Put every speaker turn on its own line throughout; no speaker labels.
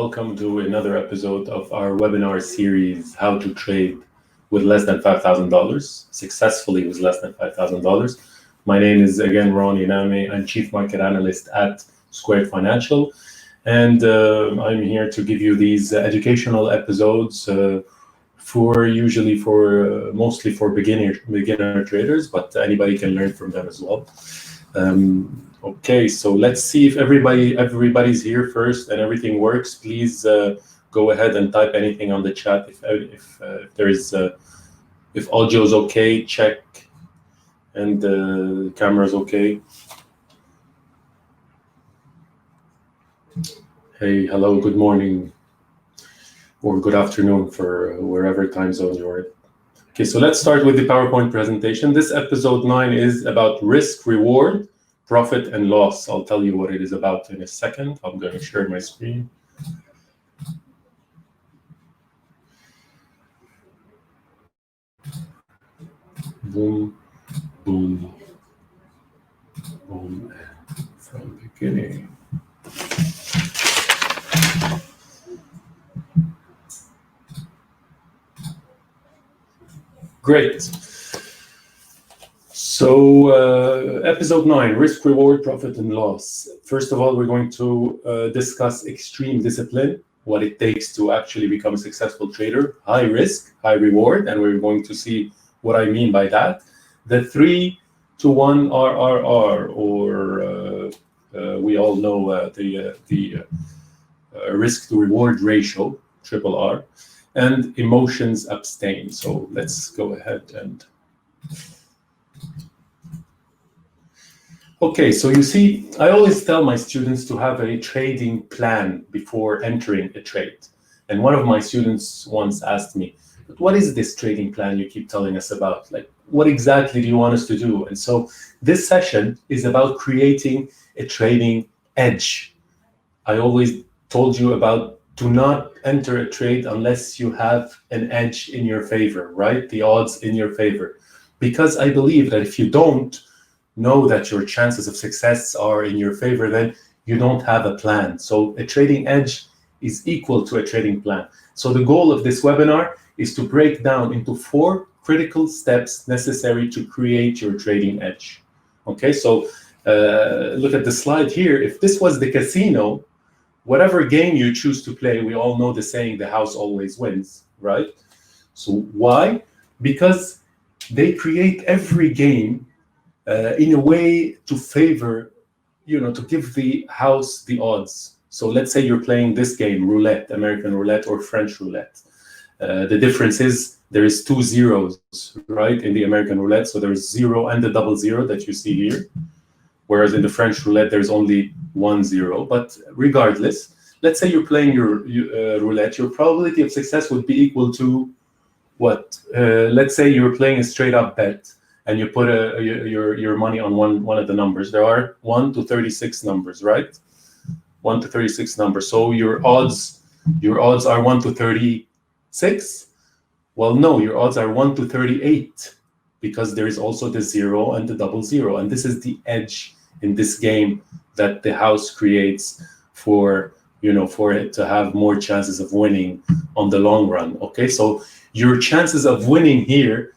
Welcome to another episode of our webinar series, How to Trade with Less Than $5,000, Successfully with Less Than $5,000. My name is, again, Rony Nehme. I'm Chief Market Analyst at SquaredFinancial, and I'm here to give you these educational episodes mostly for beginner traders, but anybody can learn from them as well. Okay, so let's see if everybody's here first and everything works. Please go ahead and type anything on the chat if audio's okay, check, and the camera's okay. Hey, hello, good morning, or good afternoon for wherever time zone you're in. Okay, so let's start with the PowerPoint presentation. This episode 9 is about risk, reward, profit and loss. I'll tell you what it is about in a second. I'm going to share my screen. Boom, boom, boom, from the beginning. Great. So episode 9, risk, reward, profit and loss. First of all, we're going to discuss extreme discipline, what it takes to actually become a successful trader, high risk, high reward, and we're going to see what I mean by that. The 3-to-1 RRR, or we all know the risk to reward ratio, triple R, and emotions abstain. So let's go ahead and... Okay, so you see, I always tell my students to have a trading plan before entering a trade. And one of my students once asked me, but what is this trading plan you keep telling us about? Like, what exactly do you want us to do? And so this session is about creating a trading edge. I always told you about do not enter a trade unless you have an edge in your favor, right? The odds in your favor. Because I believe that if you don't know that your chances of success are in your favor, then you don't have a plan. So a trading edge is equal to a trading plan. So the goal of this webinar is to break down into 4 critical steps necessary to create your trading edge. Okay, so look at the slide here. If this was the casino, whatever game you choose to play, we all know the saying, the house always wins, right? So why? Because they create every game in a way to favor, to give the house the odds. So let's say you're playing this game, roulette, American roulette or French roulette. The difference is there is 2 zeros, right, in the American roulette. So there's 0 and the double 0 that you see here. Whereas in the French roulette, there's only 1 0. But regardless, let's say you're playing your roulette, your probability of success would be equal to what? Let's say you're playing a straight up bet and you put your money on one of the numbers. There are 1 to 36 numbers, right? 1 to 36 numbers. So your odds are 1 to 36. Well, no, your odds are 1 to 38 because there is also the 0 and the double 0. And this is the edge in this game that the house creates for it to have more chances of winning on the long run. Okay, so your chances of winning here,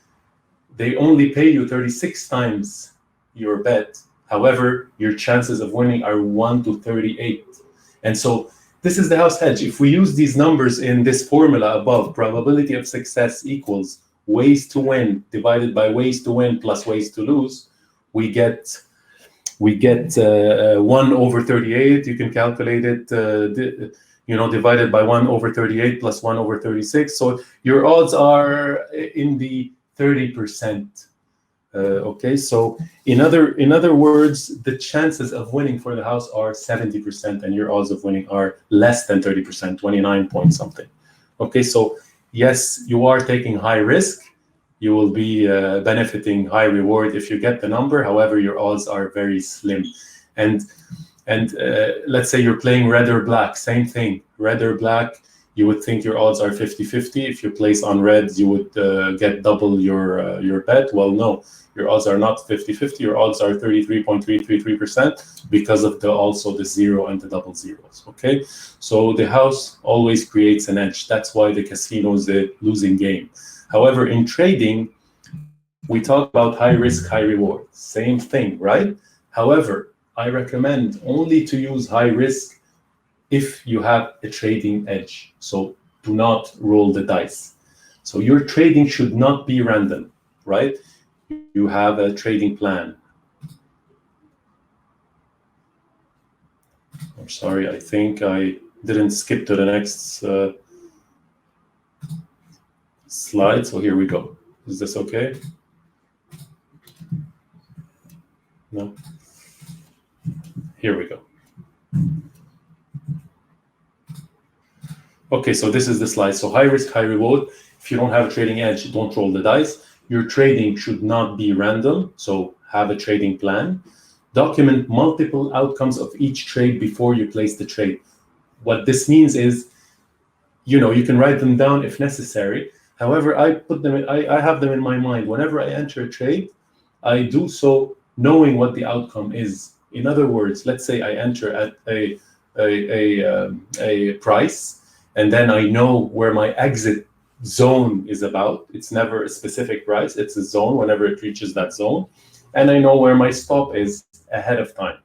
they only pay you 36 times your bet. However, your chances of winning are 1 to 38. And so this is the house hedge. If we use these numbers in this formula above, probability of success equals ways to win divided by ways to win plus ways to lose, we get 1 over 38. You can calculate it, divided by 1 over 38 plus 1 over 36. So your odds are in the 30%. Okay, so in other words, the chances of winning for the house are 70%, and your odds of winning are less than 30%, 29 point something. Okay, so yes, you are taking high risk. You will be benefiting high reward if you get the number. However, your odds are very slim. And let's say you're playing red or black, same thing. Red or black, you would think your odds are 50-50. If you place on red, you would get double your bet. Well, no, your odds are not 50-50. Your odds are 33.333% because of also the zero and the double zeros. Okay, so the house always creates an edge. That's why the casino is a losing game. However, in trading, we talk about high risk, high reward. Same thing, right? However, I recommend only to use high risk if you have a trading edge. So do not roll the dice. So your trading should not be random, right? You have a trading plan. I'm sorry, I think I didn't skip to the next slide. So here we go. Is this okay? No. Here we go. Okay, so this is the slide. So high risk, high reward. If you don't have a trading edge, don't roll the dice. Your trading should not be random, so have a trading plan. Document multiple outcomes of each trade before you place the trade. What this means is, you can write them down if necessary. However, I have them in my mind. Whenever I enter a trade, I do so knowing what the outcome is. In other words, let's say I enter at a price, and then I know where my exit zone is about. It's never a specific price, it's a zone whenever it reaches that zone. And I know where my stop is ahead of time.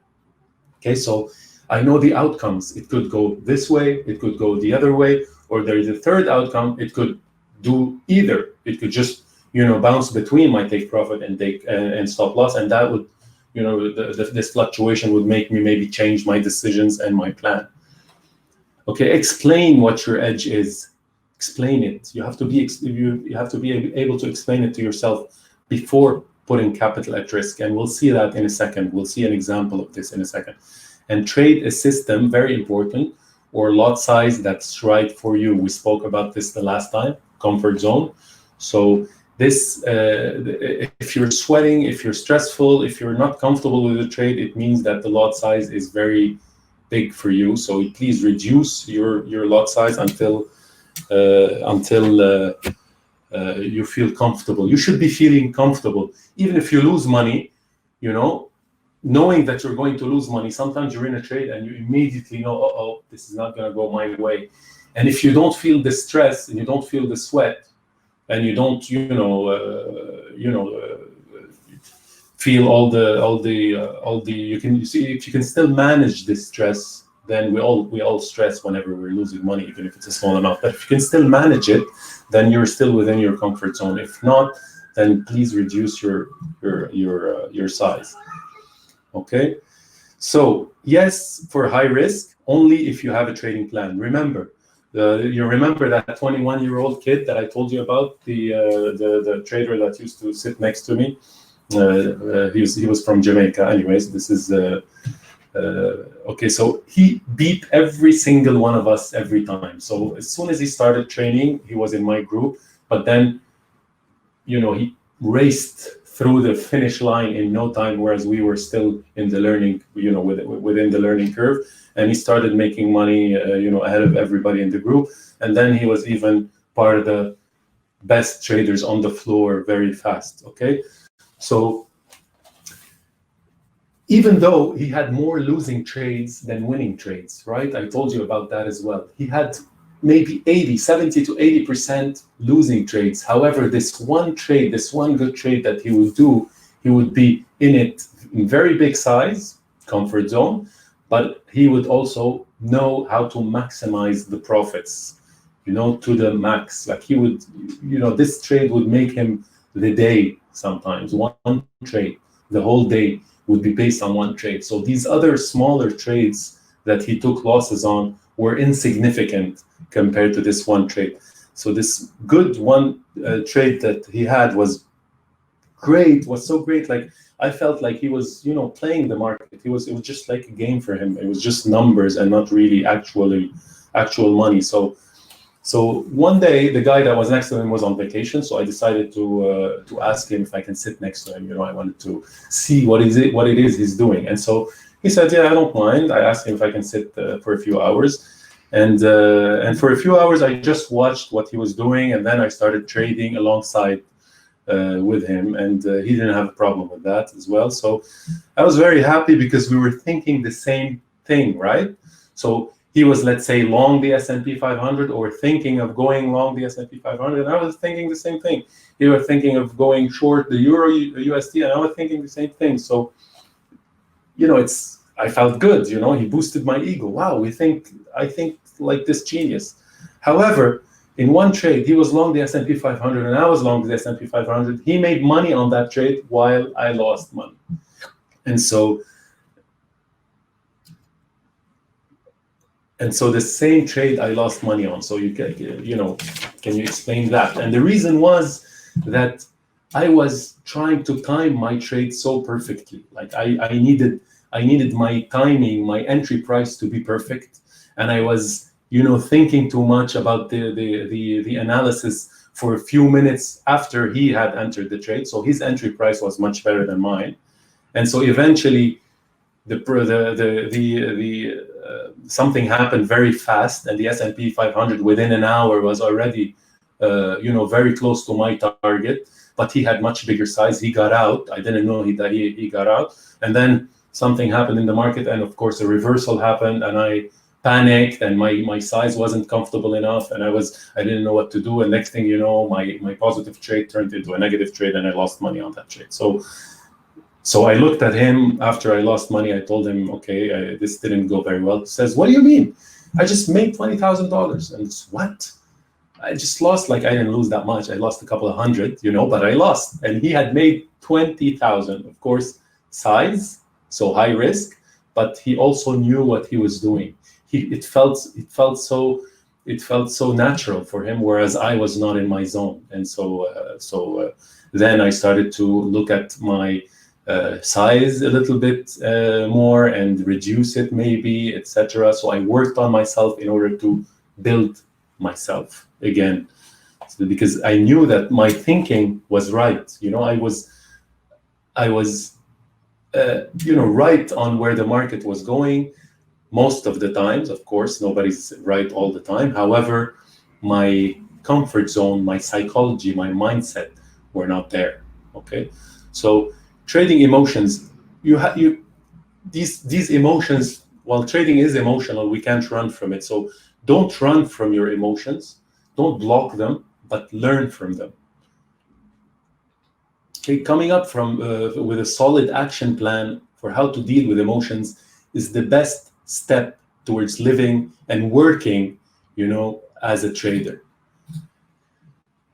Okay, so I know the outcomes. It could go this way, it could go the other way, or there is a third outcome. It could do either. It could just, bounce between my take profit and stop loss, and that would, this fluctuation would make me maybe change my decisions and my plan. Okay, explain what your edge is. Explain it. You have to be able to explain it to yourself before putting capital at risk, and we'll see that in a second. We'll see an example of this in a second. And trade a system, very important, or lot size that's right for you. We spoke about this the last time, comfort zone. So this, if you're sweating, if you're stressful, if you're not comfortable with the trade, it means that the lot size is very big for you. So please reduce your lot size until you feel comfortable. You should be feeling comfortable, even if you lose money. Knowing that you're going to lose money. Sometimes you're in a trade and you immediately know, oh, this is not going to go my way. And if you don't feel the stress and you don't feel the sweat, and you don't, feel all the, you can see if you can still manage this stress, then we all stress whenever we're losing money, even if it's a small amount. But if you can still manage it, then you're still within your comfort zone. If not, then please reduce your size. Okay, so yes, for high risk, only if you have a trading plan. Remember, you remember that 21-year-old kid that I told you about, the trader that used to sit next to me. He was from Jamaica. Anyways, this is okay. So he beat every single one of us every time. So as soon as he started training, he was in my group. But then, he raced through the finish line in no time, whereas we were still in the learning, within the learning curve. And he started making money, ahead of everybody in the group. And then he was even part of the best traders on the floor very fast. Okay, so even though he had more losing trades than winning trades, right? I told you about that as well. He had maybe 70 to 80% losing trades. However, this one good trade that he would do, he would be in it in very big size, comfort zone, but he would also know how to maximize the profits, to the max. Like he would, this trade would make him the day sometimes. One trade, the whole day would be based on one trade. So these other smaller trades that he took losses on were insignificant compared to this one trade. So this good one trade that he had was great, was so great. Like I felt like he was, playing the market. It was just like a game for him. It was just numbers and not really actual money. So one day the guy that was next to him was on vacation. So I decided to ask him if I can sit next to him. I wanted to see what it is he's doing. And so he said, yeah, I don't mind. I asked him if I can sit for a few hours. And for a few hours, I just watched what he was doing, and then I started trading alongside with him, and he didn't have a problem with that as well. So I was very happy because we were thinking the same thing, right? So he was, let's say, long the S&P 500 or thinking of going long the S&P 500, and I was thinking the same thing. He was thinking of going short the Euro USD, and I was thinking the same thing. So, I felt good, he boosted my ego. Wow, I think like this genius. However, in one trade, he was long the S&P 500 and I was long the S&P 500. He made money on that trade while I lost money. And so the same trade I lost money on. So can you explain that? And the reason was that I was trying to time my trade so perfectly. Like I needed my timing, my entry price to be perfect. And I was thinking too much about the analysis for a few minutes after he had entered the trade. So his entry price was much better than mine, and so eventually, something happened very fast, and the S&P 500 within an hour was already, very close to my target. But he had much bigger size. He got out. I didn't know that he got out, and then something happened in the market, and of course a reversal happened, and I panicked, and my size wasn't comfortable enough, and I didn't know what to do, and next thing you know, my positive trade turned into a negative trade, and I lost money on that trade. So I looked at him after I lost money. I told him, okay, this didn't go very well. He says, what do you mean? I just made $20,000. And it's, what? I just lost, I didn't lose that much. I lost a couple of hundred, but I lost. And he had made 20,000, of course, size, so high risk, but he also knew what he was doing. It felt so natural for him, whereas I was not in my zone. And so then I started to look at my size a little bit more and reduce it maybe, etc. So I worked on myself in order to build myself again, because I knew that my thinking was right. I was right on where the market was going. Most of the times, of course, nobody's right all the time. However, my comfort zone, my psychology, my mindset were not there. Okay, so trading emotions, these emotions. While trading is emotional, we can't run from it. So don't run from your emotions, don't block them, but learn from them. Okay, coming up with a solid action plan for how to deal with emotions is the best step towards living and working, as a trader.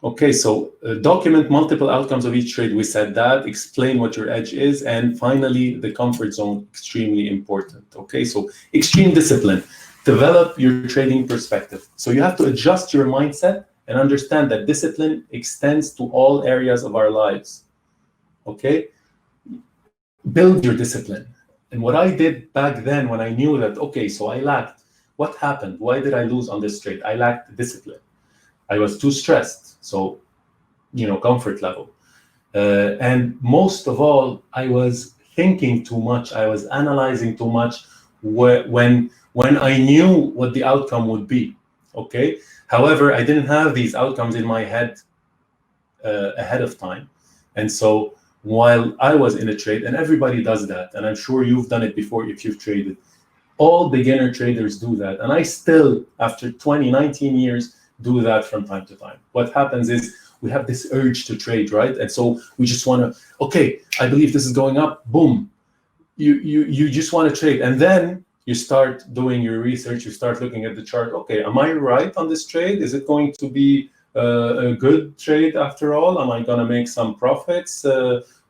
Okay, so document multiple outcomes of each trade. We said that. Explain what your edge is, and finally, the comfort zone, extremely important. Okay, so extreme discipline. Develop your trading perspective. So you have to adjust your mindset and understand that discipline extends to all areas of our lives. Okay, build your discipline. And what I did back then, when I knew that, okay, so I lacked, what happened? Why did I lose on this trade? I lacked discipline. I was too stressed. So, comfort level. And most of all, I was thinking too much. I was analyzing too much when I knew what the outcome would be. Okay. However, I didn't have these outcomes in my head ahead of time. And so while I was in a trade, and everybody does that, and I'm sure you've done it before if you've traded, all beginner traders do that. And I still, after 19 years, do that from time to time. What happens is we have this urge to trade, right? And so we just want to, okay, I believe this is going up, boom. You just want to trade. And then you start doing your research, you start looking at the chart. Okay, am I right on this trade? Is it going to be a good trade after all? Am I going to make some profits?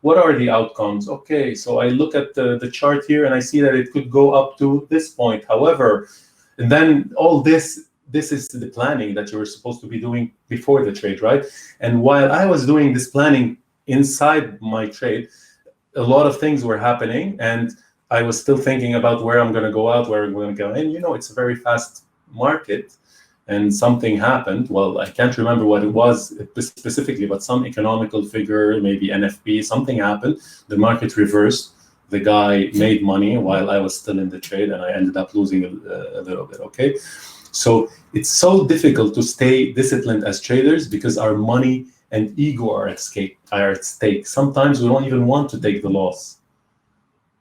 What are the outcomes? Okay, so I look at the chart here and I see that it could go up to this point. However, and then all this is the planning that you were supposed to be doing before the trade, right? And while I was doing this planning inside my trade, a lot of things were happening, and I was still thinking about where I'm going to go out, where I'm going to go in. It's a very fast market, and something happened. Well, I can't remember what it was specifically, but some economical figure, maybe NFP, something happened. The market reversed. The guy made money while I was still in the trade, and I ended up losing a little bit, okay? So it's so difficult to stay disciplined as traders because our money and ego are at stake. Sometimes we don't even want to take the loss,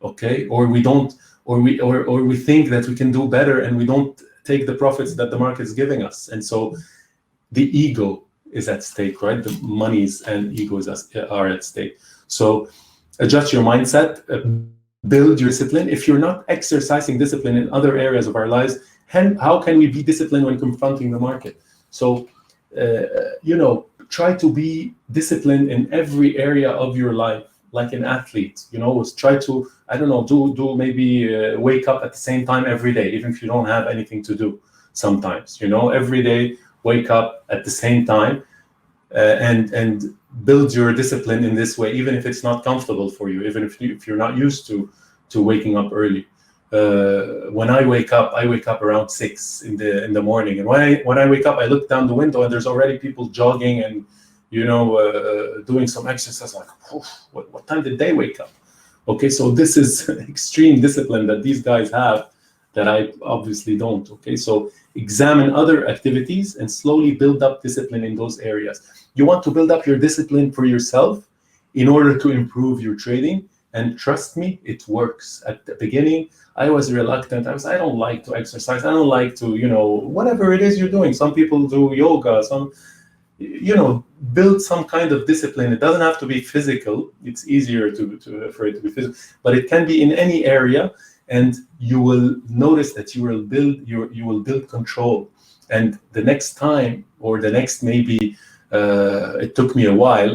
okay? Or we don't, or we think that we can do better and we don't take the profits that the market is giving us. And so the ego is at stake, right? The monies and egos are at stake. So adjust your mindset, build your discipline. If you're not exercising discipline in other areas of our lives, how can we be disciplined when confronting the market? So, try to be disciplined in every area of your life, like an athlete. Try to, do maybe wake up at the same time every day, even if you don't have anything to do. Sometimes, every day, wake up at the same time, and build your discipline in this way, even if it's not comfortable for you, even if you're not used to waking up early. When I wake up around 6 in the morning, and when I wake up, I look down the window and there's already people jogging and doing some exercise. Like, what time did they wake up? Okay, so this is extreme discipline that these guys have that I obviously don't. Okay, so examine other activities and slowly build up discipline in those areas. You want to build up your discipline for yourself in order to improve your trading. And trust me, it works. At the beginning, I was reluctant. I don't like to exercise. I don't like to, whatever it is you're doing. Some people do yoga, build some kind of discipline. It doesn't have to be physical. It's easier for it to be physical, but it can be in any area. And you will notice that you will build control. And the next time, or the next maybe, it took me a while.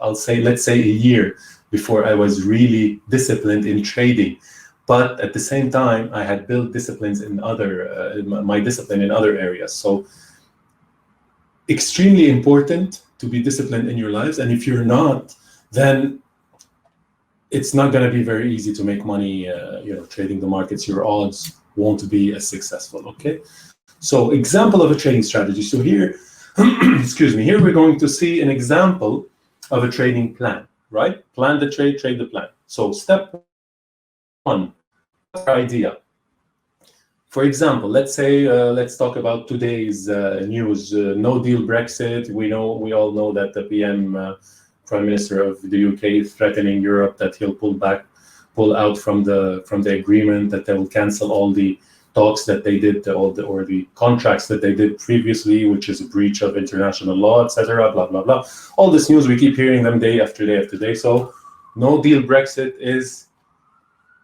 Let's say a year before I was really disciplined in trading. But at the same time, I had built disciplines in my discipline in other areas. So extremely important to be disciplined in your lives. And if you're not, then it's not going to be very easy to make money, trading the markets. Your odds won't be as successful, okay? So example of a trading strategy. So here, here we're going to see an example of a trading plan, right? Plan the trade, trade the plan. So step one, idea. For example, let's say, let's talk about today's news, no deal Brexit. We all know that the Prime Minister of the UK is threatening Europe that he'll pull out from the agreement, that they will cancel all the talks that they did, or the contracts that they did previously, which is a breach of international law, etc. Blah blah blah. All this news, we keep hearing them day after day after day. So, no deal Brexit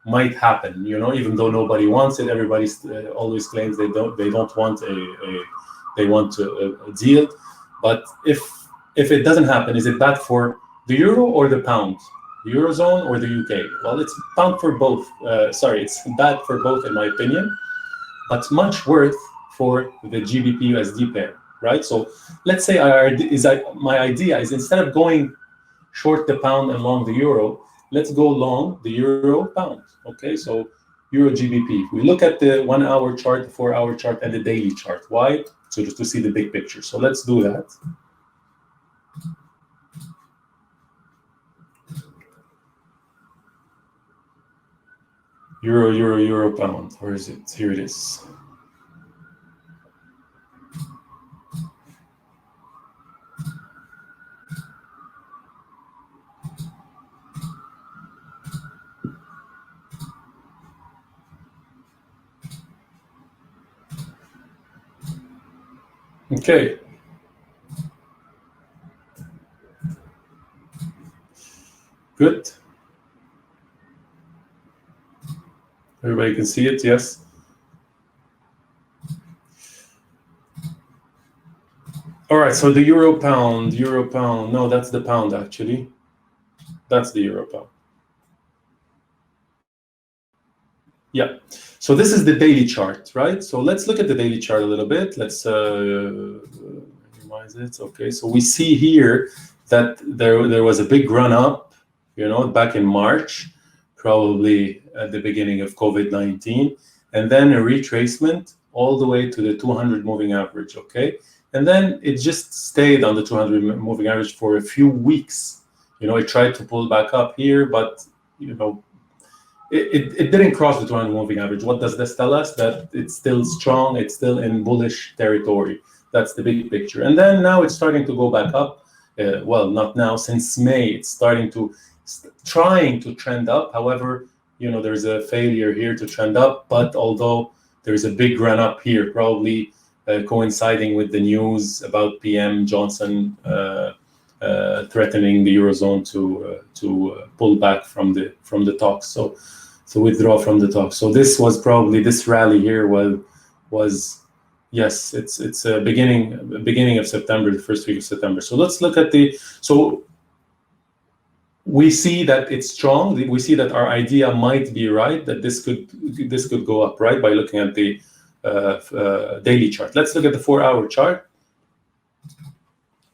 might happen. Even though nobody wants it, everybody always claims they don't want they want a deal. But if it doesn't happen, is it bad for the euro or the pound? The Eurozone or the UK? Well, it's bad for both. It's bad for both in my opinion, but much worse for the GBP USD pair, right? So let's say my idea is, instead of going short the pound and long the euro, let's go long the euro pound. Okay, so euro GBP. We look at the 1 hour chart, the 4 hour chart, and the daily chart. Why? So just to see the big picture. So let's do that. Euro pound. Where is it? Here it is. Okay. Good. Everybody can see it, yes? All right, so the euro pound, no, that's the pound actually. That's the euro pound. Yeah, so this is the daily chart, right? So let's look at the daily chart a little bit. Let's minimize it. Okay, so we see here that there was a big run up, back in March, probably at the beginning of COVID-19, and then a retracement all the way to the 200 moving average, okay? And then it just stayed on the 200 moving average for a few weeks. It tried to pull back up here, but, it didn't cross the 200 moving average. What does this tell us? That it's still strong, it's still in bullish territory. That's the big picture. And then now it's starting to go back up. Well, not now, since May, it's starting to, trying to trend up. However, there's a failure here to trend up, but although there's a big run up here, probably coinciding with the news about PM Johnson threatening the Eurozone to pull back from the talks, so withdraw from the talks. So this was probably, this rally here was yes, it's a beginning of September, the first week of September. So let's look at so we see that it's strong. We see that our idea might be right, that this could go up, right, by looking at the daily chart. Let's look at the 4-hour chart.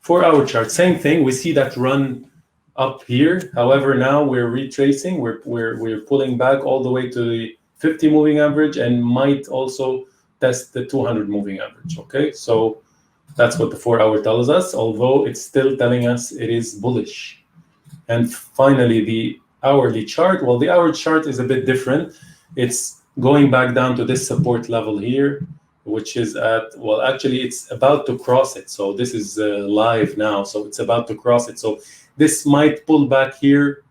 4-hour chart, same thing. We see that run up here. However, now we're retracing. We're pulling back all the way to the 50 moving average and might also test the 200 moving average. Okay, so that's what the 4-hour tells us, although it's still telling us it is bullish. And finally, the hourly chart. Well, the hourly chart is a bit different. It's going back down to this support level here, which is at, well, actually it's about to cross it. So this is live now, so it's about to cross it. So this might pull back here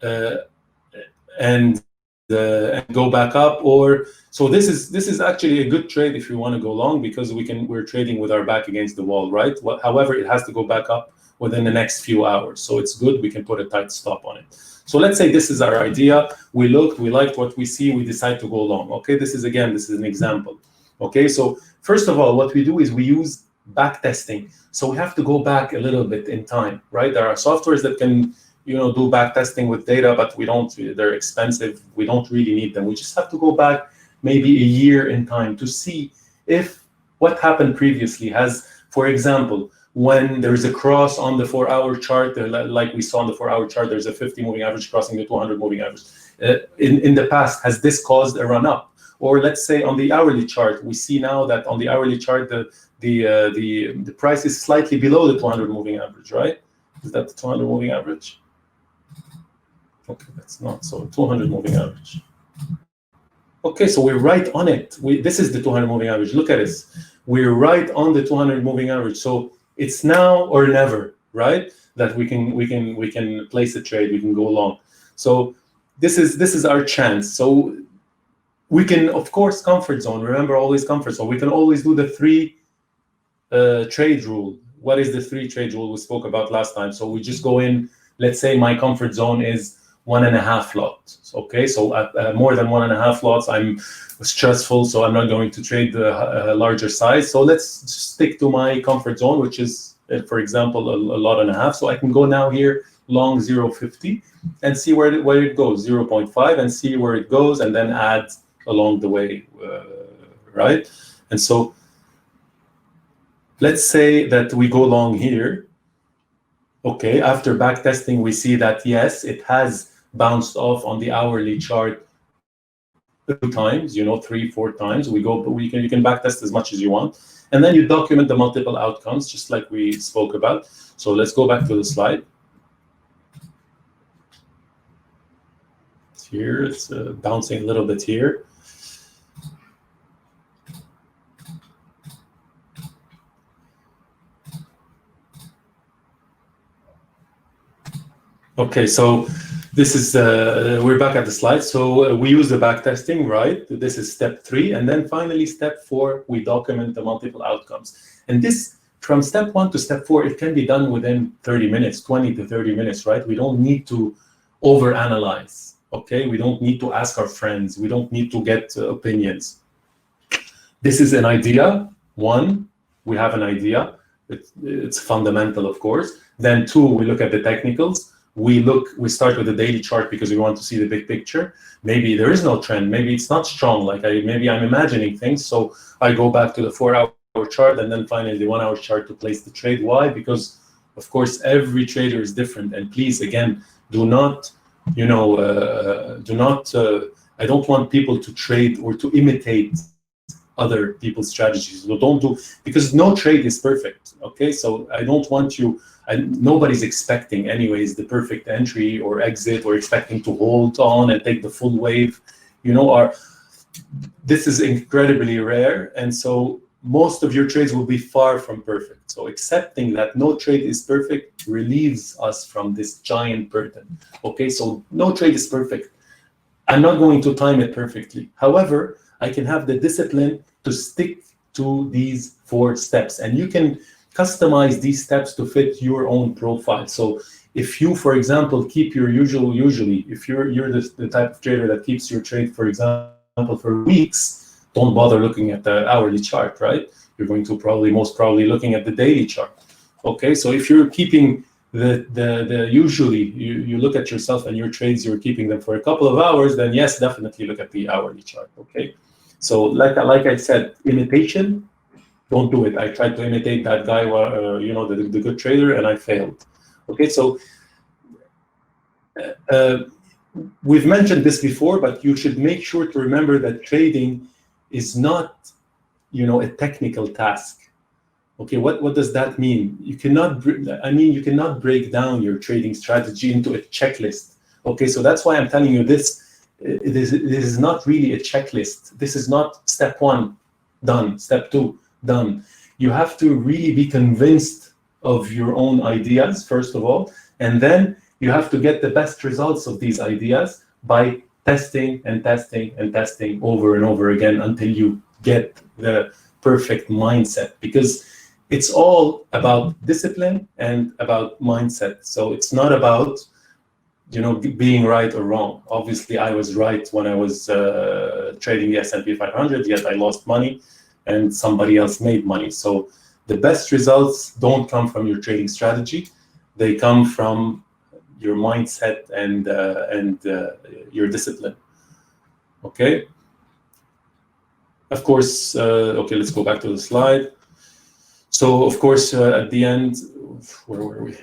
and go back up, or so this is actually a good trade if you want to go long, because we're trading with our back against the wall, right? However, it has to go back up within the next few hours, so it's good. We can put a tight stop on it. So let's say this is our idea. We liked what we see, we decide to go long. Okay, this is an example. Okay, so first of all, what we do is we use back testing. So we have to go back a little bit in time, right? There are softwares that can do back testing with data, but we don't, they're expensive. We don't really need them. We just have to go back maybe a year in time to see if what happened previously has, for example, when there is a cross on the 4-hour chart, like we saw on the 4-hour chart, there's a 50 moving average crossing the 200 moving average. In the past, has this caused a run up? Or let's say on the hourly chart, we see now that on the hourly chart, the price is slightly below the 200 moving average, right? Is that the 200 moving average? Okay, that's not, so 200 moving average. Okay, so we're right on it. This is the 200 moving average. Look at this. We're right on the 200 moving average. So it's now or never, right? That we can place a trade, we can go long. So this is our chance. So we can, of course, comfort zone. Remember, always comfort zone. We can always do the 3 trade rule. What is the 3 trade rule we spoke about last time? So we just go in. Let's say my comfort zone is 1.5 lots. Okay, so at more than 1.5 lots, I'm stressful, so I'm not going to trade the larger size. So let's just stick to my comfort zone, which is, for example, a lot and a half. So I can go now here long 0.50 and see where it goes, 0.5, and see where it goes, and then add along the way, right? And so let's say that we go long here. Okay, after back testing, we see that yes, it has bounced off on the hourly chart 2 times, 3-4 times. You can back test as much as you want, and then you document the multiple outcomes, just like we spoke about. So let's go back to the slide. Here it's bouncing a little bit here. Okay, so this is, we're back at the slide. So we use the back testing, right? This is step 3. And then finally, step 4, we document the multiple outcomes. And this, from step 1 to step 4, it can be done within 30 minutes, 20 to 30 minutes, right? We don't need to overanalyze, okay? We don't need to ask our friends. We don't need to get opinions. This is an idea. 1, we have an idea. It's fundamental, of course. Then 2, we look at the technicals. We start with the daily chart because we want to see the big picture. Maybe there is no trend. Maybe it's not strong. Maybe I'm imagining things. So I go back to the 4-hour chart and then finally the 1-hour chart to place the trade. Why? Because of course every trader is different. And please, again, do not, I don't want people to trade or to imitate other people's strategies. So don't do, because no trade is perfect, okay? So I don't want you, nobody's expecting anyways the perfect entry or exit, or expecting to hold on and take the full wave, you know. This is incredibly rare, and so most of your trades will be far from perfect. So accepting that no trade is perfect relieves us from this giant burden, okay? So no trade is perfect. I'm not going to time it perfectly. However, I can have the discipline to stick to these 4 steps, and you can customize these steps to fit your own profile. So if you, for example, keep your usually, if you're the type of trader that keeps your trade, for example, for weeks, don't bother looking at the hourly chart, right? You're going to most probably looking at the daily chart. Okay, so if you're keeping the usually you look at yourself and your trades, you're keeping them for a couple of hours, then yes, definitely look at the hourly chart. Okay, so like I said, imitation, don't do it. I tried to imitate that guy, you know, the good trader, and I failed. Okay, so we've mentioned this before, but you should make sure to remember that trading is not, you know, a technical task. Okay, what does that mean? You cannot, you cannot break down your trading strategy into a checklist. Okay, so that's why I'm telling you this. This is not really a checklist. This is not step 1, done, step 2, done. You have to really be convinced of your own ideas, first of all, and then you have to get the best results of these ideas by testing and testing and testing over and over again until you get the perfect mindset, because it's all about discipline and about mindset. So it's not about, you know, being right or wrong. Obviously, I was right when I was trading the S&P 500, yet I lost money and somebody else made money. So the best results don't come from your trading strategy. They come from your mindset and your discipline. Okay. Of course, okay, let's go back to the slide. So, of course, at the end, where were we?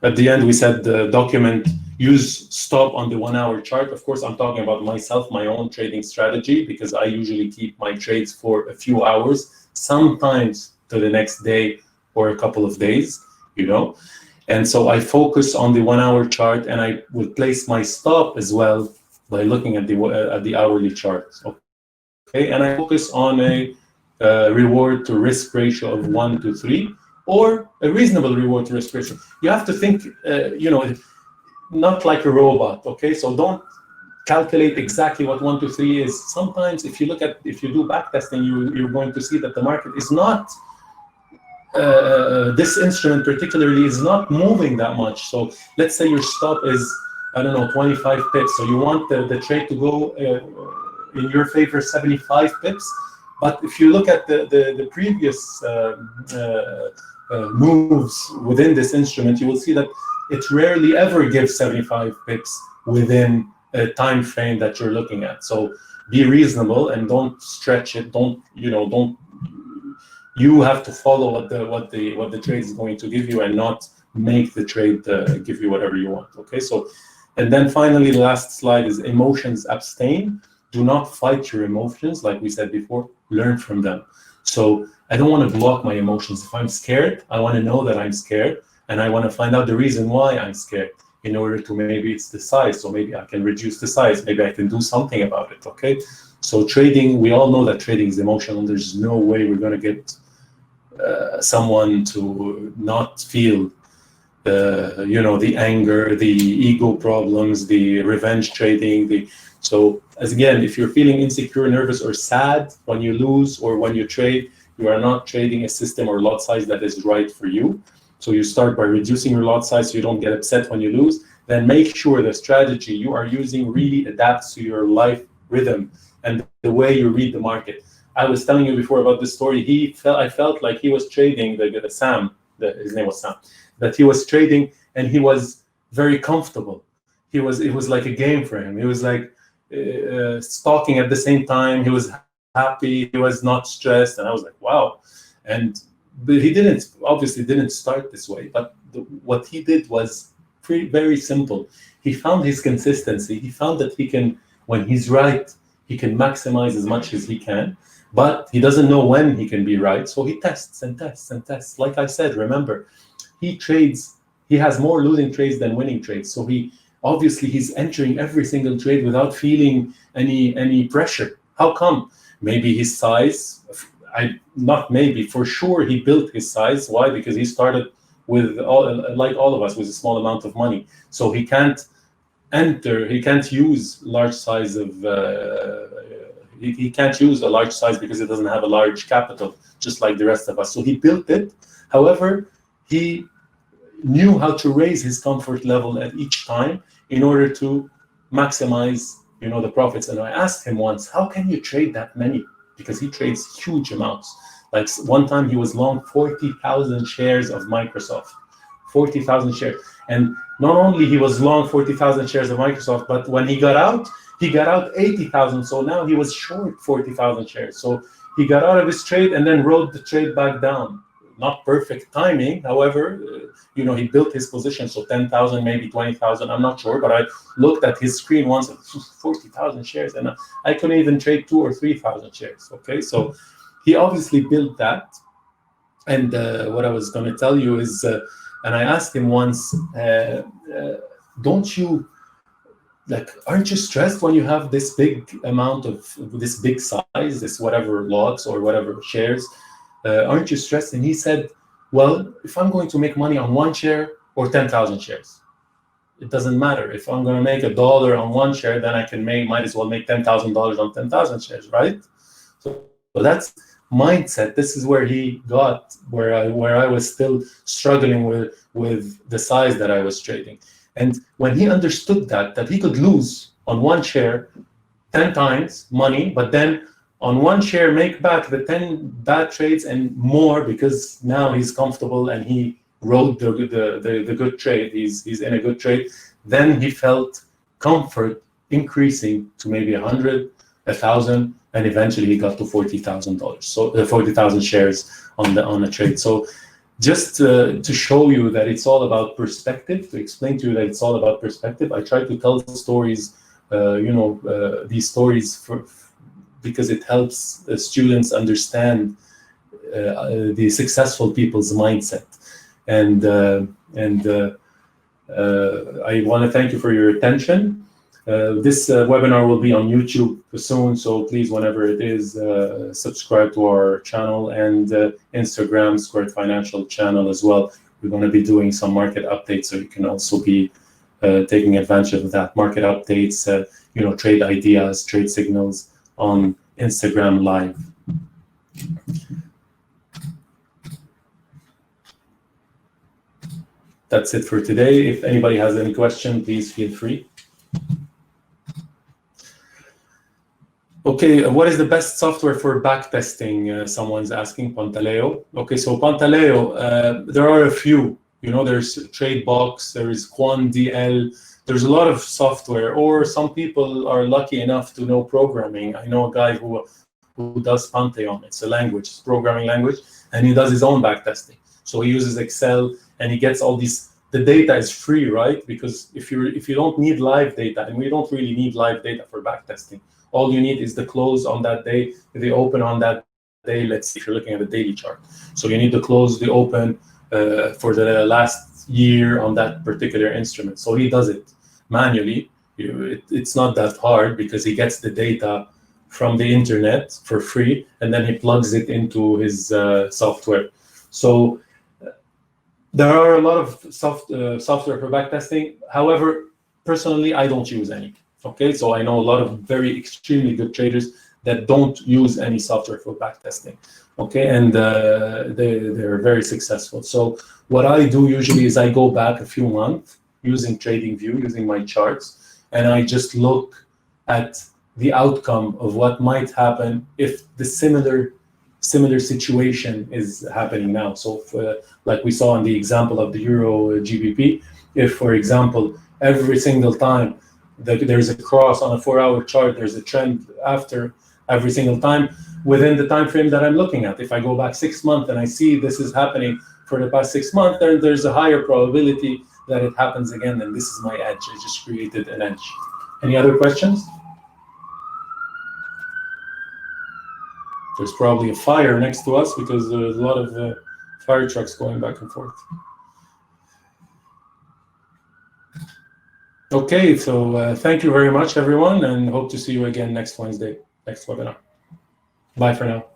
At the end, we said document, use stop on the 1 hour chart. Of course, I'm talking about myself, my own trading strategy, because I usually keep my trades for a few hours, sometimes to the next day or a couple of days, you know. And so I focus on the 1 hour chart, and I will place my stop as well by looking at the hourly chart. Okay, and I focus on a reward to risk ratio of 1 to 3, or a reasonable reward to risk ratio. You have to think, you know, not like a robot. Okay, so don't calculate exactly what 1 to 3 is. Sometimes, if you do back testing, you're going to see that the market is not. This instrument particularly is not moving that much. So let's say your stop is, I don't know, 25 pips. So you want the trade to go in your favor 75 pips. But if you look at the previous moves within this instrument, you will see that it rarely ever gives 75 pips within a time frame that you're looking at. So be reasonable and don't stretch it. You have to follow what the trade is going to give you, and not make the trade give you whatever you want. Okay, so, and then finally, the last slide is emotions abstain. Do not fight your emotions, like we said before. Learn from them. So I don't want to block my emotions. If I'm scared, I want to know that I'm scared, and I want to find out the reason why I'm scared, in order to, maybe it's the size, so maybe I can reduce the size, maybe I can do something about it. Okay, so trading, we all know that trading is emotional. There's no way we're going to get someone to not feel the anger, the ego problems, the revenge trading. So as again, if you're feeling insecure, nervous, or sad when you lose or when you trade, you are not trading a system or lot size that is right for you. So you start by reducing your lot size so you don't get upset when you lose. Then make sure the strategy you are using really adapts to your life rhythm and the way you read the market. I was telling you before about this story. I felt like he was trading, Sam, his name was Sam, that he was trading and he was very comfortable. It was like a game for him. He was like stalking at the same time. He was happy. He was not stressed. And I was like, wow. But he obviously didn't start this way. But what he did was very simple. He found his consistency. He found that he can, when he's right, he can maximize as much as he can. but he doesn't know when he can be right. So he tests and tests and tests. Like I said, remember, he has more losing trades than winning trades. So he's entering every single trade without feeling any pressure. How come? Maybe his size, not maybe, for sure he built his size. Why? Because he started with, like all of us, with a small amount of money. So he can't use large size of, he can't use a large size because he doesn't have a large capital, just like the rest of us. So he built it. However, he knew how to raise his comfort level at each time in order to maximize, the profits. And I asked him once, how can you trade that many? Because he trades huge amounts. Like one time he was long 40,000 shares of Microsoft, 40,000 shares. And not only he was long 40,000 shares of Microsoft, but when he got out 80,000. So now he was short 40,000 shares. So he got out of his trade and then rode the trade back down. Not perfect timing. However, he built his position. So 10,000, maybe 20,000. I'm not sure, but I looked at his screen once, 40,000 shares, and I couldn't even trade 2,000 or 3,000 shares. Okay, so he obviously built that. And what I was going to tell you is, and I asked him once, aren't you stressed when you have this big amount of this big size, this whatever lots or whatever shares? Aren't you stressed? And he said, well, if I'm going to make money on one share or 10,000 shares, it doesn't matter. If I'm going to make $1 on one share, then I might as well make $10,000 on 10,000 shares, right? So that's mindset. This is where he got, where I was still struggling with the size that I was trading. And when he understood that he could lose on one share 10 times money, but then on one share make back the 10 bad trades and more, because now he's comfortable and he rode the good trade, he's in a good trade, then he felt comfort increasing to maybe 100, 1,000, and eventually he got to $40,000. So 40,000 shares on a trade. So just to show you that it's all about perspective, to explain to you that it's all about perspective, I try to tell stories, these stories because it helps students understand the successful people's mindset. And I want to thank you for your attention. This webinar will be on YouTube soon, so please, whenever it is, subscribe to our channel and Instagram, Squared Financial channel as well. We're going to be doing some market updates, so you can also be taking advantage of that. Market updates, trade ideas, trade signals on Instagram Live. That's it for today. If anybody has any question, please feel free. Okay, what is the best software for backtesting? Someone's asking. Pantaleo. Okay, so Pantaleo, there are a few. There's TradeBox, there is QuantDL. There's a lot of software, or some people are lucky enough to know programming. I know a guy who does Pantheon. It's a language, it's a programming language, and he does his own backtesting. So he uses Excel, and he gets all these. The data is free, right? Because if you don't need live data, and we don't really need live data for backtesting. All you need is the close on that day, the open on that day. Let's see if you're looking at the daily chart. So you need the close, the open for the last year on that particular instrument. So he does it manually. It's not that hard because he gets the data from the internet for free, and then he plugs it into his software. So there are a lot of software for backtesting. However, personally, I don't use any. Okay, so I know a lot of very extremely good traders that don't use any software for backtesting. Okay, and they're very successful. So what I do usually is I go back a few months using TradingView, using my charts, and I just look at the outcome of what might happen if the similar situation is happening now. So like we saw in the example of the Euro GBP, if, for example, every single time there's a cross on a 4-hour chart, there's a trend after every single time within the time frame that I'm looking at. If I go back 6 months and I see this is happening for the past 6 months, then there's a higher probability that it happens again, and this is my edge. I just created an edge. Any other questions? There's probably a fire next to us because there's a lot of fire trucks going back and forth. Okay, so thank you very much, everyone, and hope to see you again next Wednesday, next webinar. Bye for now.